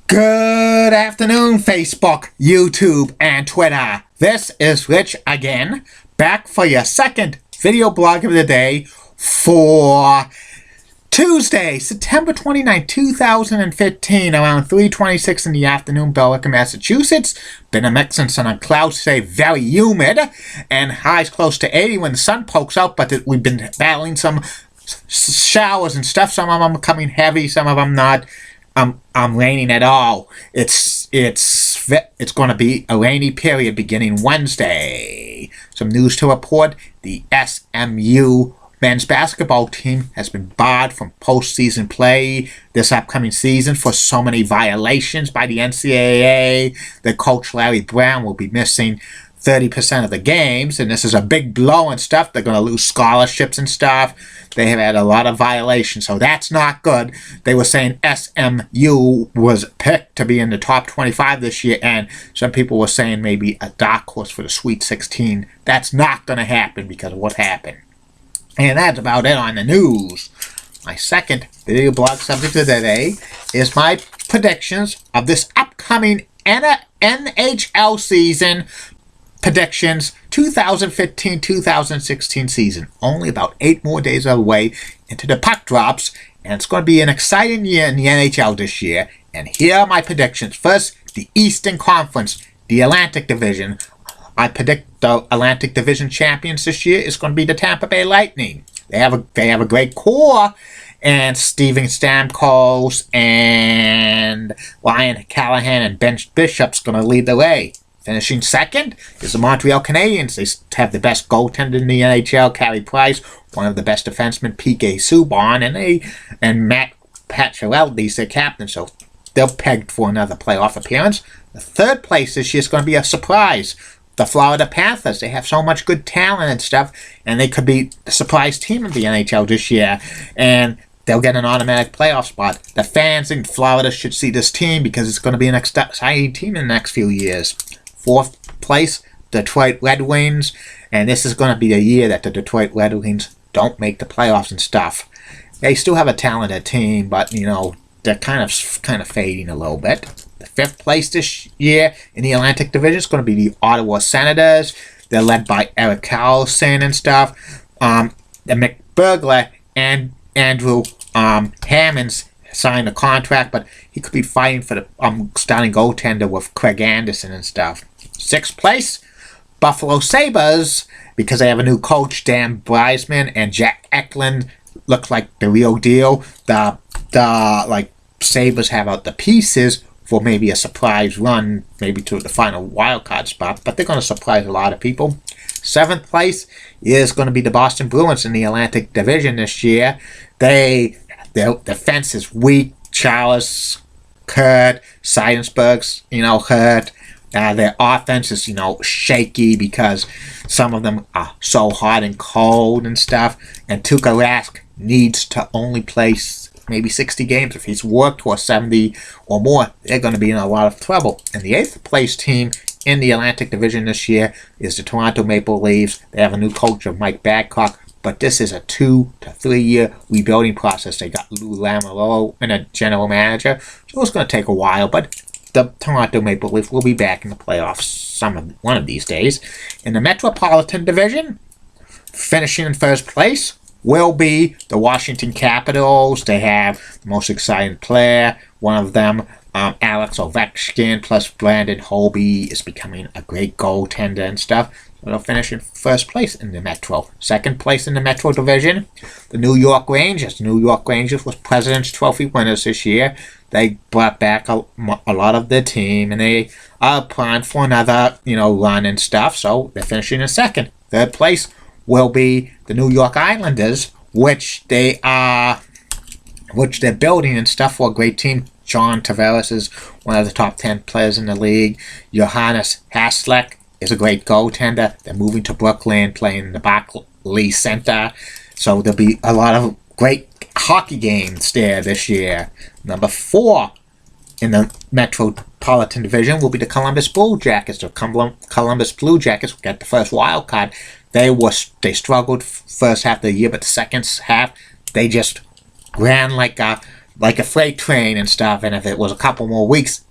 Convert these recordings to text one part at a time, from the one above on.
Good afternoon, Facebook, YouTube, and Twitter. This is Rich again, back for your second video blog of the day for Tuesday, September 29, 2015, around 3:26 in the afternoon, Billerica, Massachusetts. Been a mix and sun and clouds today, very humid, and highs close to 80 when the sun pokes out, but we've been battling some showers and stuff. Some of them are coming heavy, some of them not. Raining at all. It's going to be a rainy period beginning Wednesday. Some news to report: the SMU men's basketball team has been barred from postseason play this upcoming season for so many violations by the NCAA. The coach Larry Brown will be missing 30% of the games, and this is a big blow and stuff. They're going to lose scholarships and stuff. They have had a lot of violations, so that's not good. They were saying SMU was picked to be in the top 25 this year, and some people were saying maybe a dark horse for the Sweet 16. That's not going to happen because of what happened. And that's about it on the news. My second video blog subject of the day is my predictions of this upcoming NHL season. Predictions 2015-2016 season. Only about 8 more days away into the puck drops, and it's going to be an exciting year in the NHL this year. And here are my predictions. First, the Eastern Conference, the Atlantic Division. I predict the Atlantic Division champions this year is going to be the Tampa Bay Lightning. They have a great core, and Steven Stamkos and Ryan Callahan and Ben Bishop's going to lead the way. Finishing second is the Montreal Canadiens. They have the best goaltender in the NHL, Carey Price, one of the best defensemen, P.K. Subban, and Matt Pacioretty's their captain, so they're pegged for another playoff appearance. The third place this year is going to be a surprise. The Florida Panthers. They have so much good talent and stuff, and they could be the surprise team of the NHL this year, and they'll get an automatic playoff spot. The fans in Florida should see this team because it's going to be an exciting team in the next few years. Fourth place, Detroit Red Wings, and this is going to be a year that the Detroit Red Wings don't make the playoffs and stuff. They still have a talented team, but they're kind of fading a little bit. The fifth place this year in the Atlantic Division is going to be the Ottawa Senators. They're led by Erik Karlsson and stuff. The McBurglar and Andrew Hammonds signed a contract, but he could be fighting for the starting goaltender with Craig Anderson and stuff. Sixth place, Buffalo Sabres, because they have a new coach, Dan Breisman, and Jack Eklund look like the real deal. The Sabres have out the pieces for maybe a surprise run, maybe to the final wildcard spot, but they're going to surprise a lot of people. Seventh place is going to be the Boston Bruins in the Atlantic Division this year. Their defense is weak. Charles hurt. Seidenberg's, hurt. Their offense is, shaky because some of them are so hot and cold and stuff. And Tuukka Rask needs to only play maybe 60 games. If he's worked for 70 or more, they're going to be in a lot of trouble. And the eighth place team in the Atlantic Division this year is the Toronto Maple Leafs. They have a new coach of Mike Babcock, but this is a 2 to 3 year rebuilding process. They got Lou Lamoriello and a general manager, so it's going to take a while, but the Toronto Maple Leafs will be back in the playoffs one of these days. In the Metropolitan Division, finishing in first place will be the Washington Capitals. They have the most exciting player. One of them, Alex Ovechkin, plus Brandon Holby is becoming a great goaltender and stuff. So they'll finish in first place in the Metro. Second place in the Metro Division, the New York Rangers. The New York Rangers was President's Trophy winners this year. They brought back a lot of their team, and they are primed for another, run and stuff. So they're finishing in second. Third place will be the New York Islanders, which they're building and stuff for a great team. John Tavares is one of the top 10 players in the league. Johannes Hasek is a great goaltender. They're moving to Brooklyn, playing in the Barclays Center. So there'll be a lot of great hockey games there this year. Number 4 in the Metropolitan Division will be the Columbus Blue Jackets. The Columbus Blue Jackets will get the first wild card. They struggled first half of the year, but the second half they just ran like a like a freight train and stuff. And if it was a couple more weeks,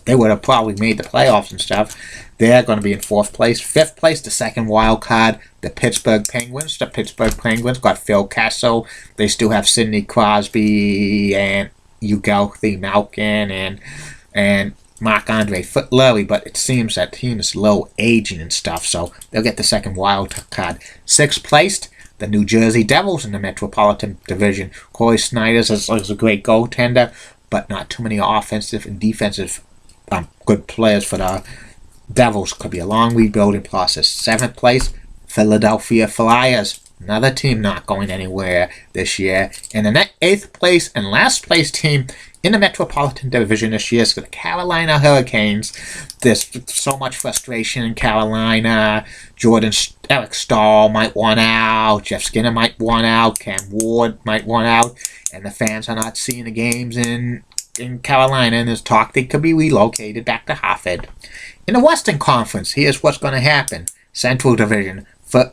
they would have probably made the playoffs and stuff. They're going to be in 4th place. 5th place, the second wild card, the Pittsburgh Penguins. The Pittsburgh Penguins got Phil Kessel. They still have Sidney Crosby and Ugalthi Malkin and Marc-Andre Fleury, but it seems that team is low aging and stuff, so they'll get the second wild card. 6th placed, the New Jersey Devils in the Metropolitan Division. Corey Snyder is a great goaltender, but not too many offensive and defensive good players for the Devils. Could be a long rebuilding process. 7th place, Philadelphia Flyers. Another team not going anywhere this year. And the 8th place and last place team in the Metropolitan Division this year is the Carolina Hurricanes. There's so much frustration in Carolina. Eric Stahl might want out. Jeff Skinner might want out. Cam Ward might want out. And the fans are not seeing the games in Carolina, and there's talk they could be relocated back to Hartford. In the Western Conference, here's what's going to happen. Central Division. To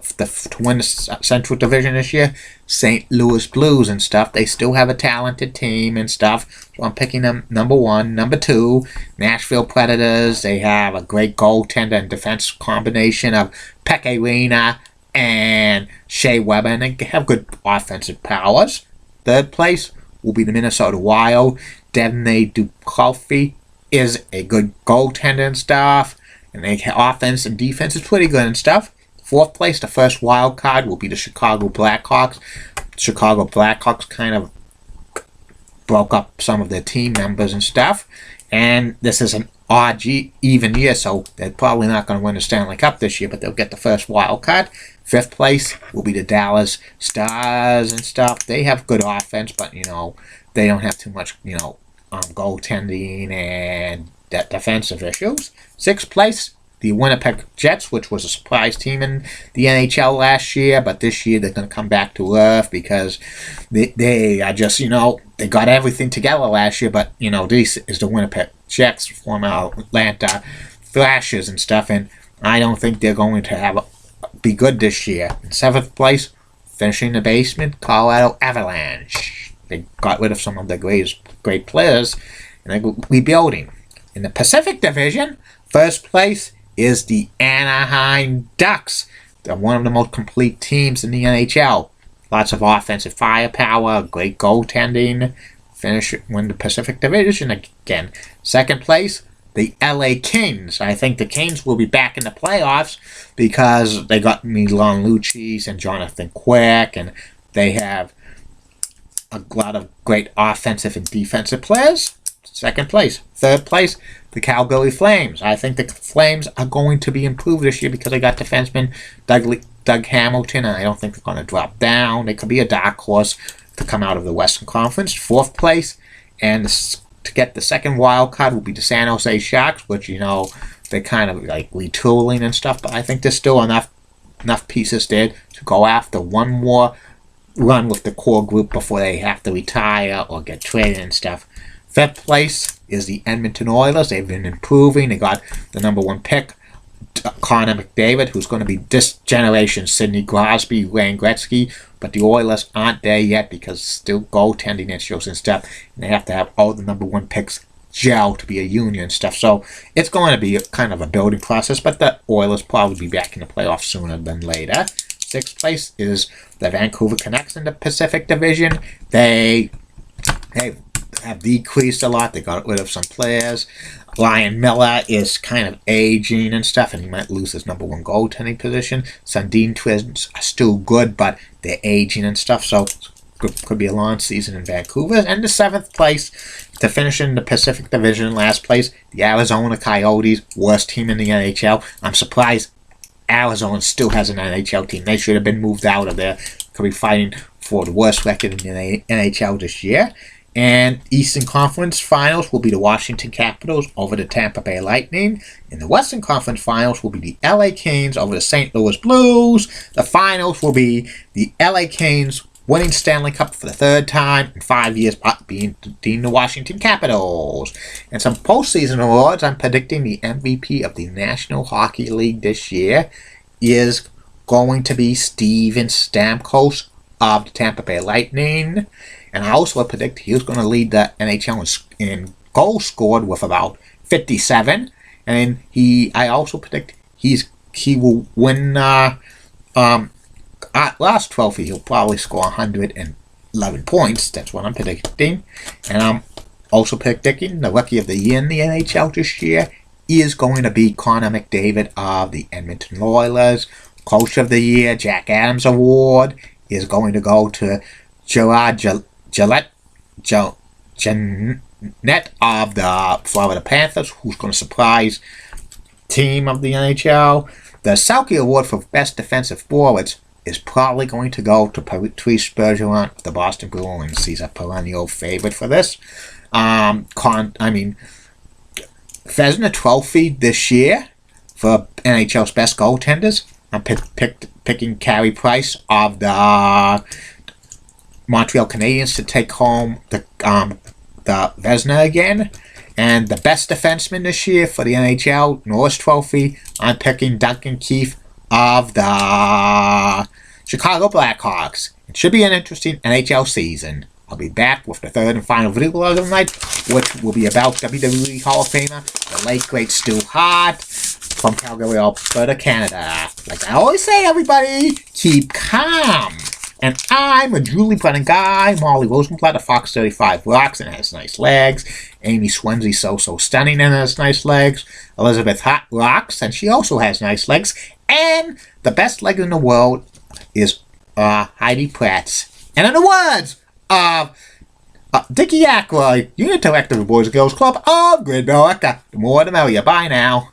win the Central Division this year, St. Louis Blues and stuff. They still have a talented team and stuff. So I'm picking them number 1. Number 2, Nashville Predators. They have a great goaltender and defense combination of Pekka Rinne and Shea Weber, and they have good offensive powers. 3rd place will be the Minnesota Wild. Devaney Duchovny is a good goaltender and stuff, and they offense and defense is pretty good and stuff. 4th place, the first wild card, will be the Chicago Blackhawks. Chicago Blackhawks kind of broke up some of their team members and stuff. And this is an odd even year, so they're probably not going to win the Stanley Cup this year, but they'll get the first wild card. 5th place will be the Dallas Stars and stuff. They have good offense, but, they don't have too much, goaltending and defensive issues. 6th place, the Winnipeg Jets, which was a surprise team in the NHL last year, but this year they're going to come back to earth because they are just, they got everything together last year, but, this is the Winnipeg Jets, former Atlanta Thrashers and stuff, and I don't think they're going to be good this year. In 7th place, finishing the basement, Colorado Avalanche. They got rid of some of their great players, and they're rebuilding. In the Pacific Division, 1st place is the Anaheim Ducks. They're one of the most complete teams in the NHL. Lots of offensive firepower, great goaltending. Win the Pacific Division again. 2nd place, the LA Kings. I think the Kings will be back in the playoffs because they got Milan Lucic and Jonathan Quick, and they have a lot of great offensive and defensive players. 2nd place. 3rd place, the Calgary Flames. I think the Flames are going to be improved this year because they got defenseman Doug Hamilton, and I don't think they're going to drop down. They could be a dark horse to come out of the Western Conference. 4th place, and to get the second wild card will be the San Jose Sharks, which, they're kind of like retooling and stuff, but I think there's still enough pieces there to go after one more run with the core group before they have to retire or get traded and stuff. 5th place is the Edmonton Oilers. They've been improving. They got the number 1 pick, Connor McDavid, who's going to be this generation's Sidney Crosby, Wayne Gretzky, but the Oilers aren't there yet because still goaltending issues and stuff, and they have to have all the number 1 picks gel to be a union and stuff, so it's going to be kind of a building process, but the Oilers probably be back in the playoffs sooner than later. 6th place is the Vancouver Canucks in the Pacific Division. They have decreased a lot. They got rid of some players. Ryan Miller is kind of aging and stuff, and he might lose his number 1 goaltending position. Sundin Twins are still good, but they're aging and stuff, so could be a long season in Vancouver. And the 7th place to finish in the Pacific Division, last place, the Arizona Coyotes, worst team in the NHL. I'm surprised Arizona still has an NHL team. They should have been moved out of there. Could be fighting for the worst record in the NHL this year. And Eastern Conference Finals will be the Washington Capitals over the Tampa Bay Lightning. In the Western Conference Finals will be the LA Kings over the St. Louis Blues. The finals will be the LA Kings winning Stanley Cup for the 3rd time in 5 years, being the Washington Capitals. And some postseason awards, I'm predicting the MVP of the National Hockey League this year is going to be Steven Stamkos of the Tampa Bay Lightning. And I also predict he was going to lead the NHL in goals scored with about 57. And I also predict he will win last trophy. He'll probably score 111 points. That's what I'm predicting. And I'm also predicting the Rookie of the Year in the NHL this year is going to be Connor McDavid of the Edmonton Oilers. Coach of the Year, Jack Adams Award, is going to go to Gerard Jeanette of the Florida Panthers, who's going to surprise team of the NHL. The Selke Award for Best Defensive Forwards is probably going to go to Patrice Bergeron of the Boston Bruins. He's a perennial favorite for this. Vezina Trophy this year for NHL's best goaltenders. I'm picking Carey Price of the Montreal Canadiens to take home the Vezina again. And the best defenseman this year for the NHL Norris Trophy, I'm picking Duncan Keith of the Chicago Blackhawks. It should be an interesting NHL season. I'll be back with the third and final video of the night, which will be about WWE Hall of Famer, the late great Stu Hart from Calgary, Alberta, Canada. Like I always say, everybody, keep calm. And I'm a Julie Brennan guy. Molly Rosenblatt of Fox 35 rocks and has nice legs. Amy Swensley's so stunning and has nice legs. Elizabeth Hott rocks and she also has nice legs. And the best leg in the world is Heidi Pratt's. And in the words of Dickie Ackroyd, unit director of the Boys and Girls Club of Grid America. The more the merrier. Bye now.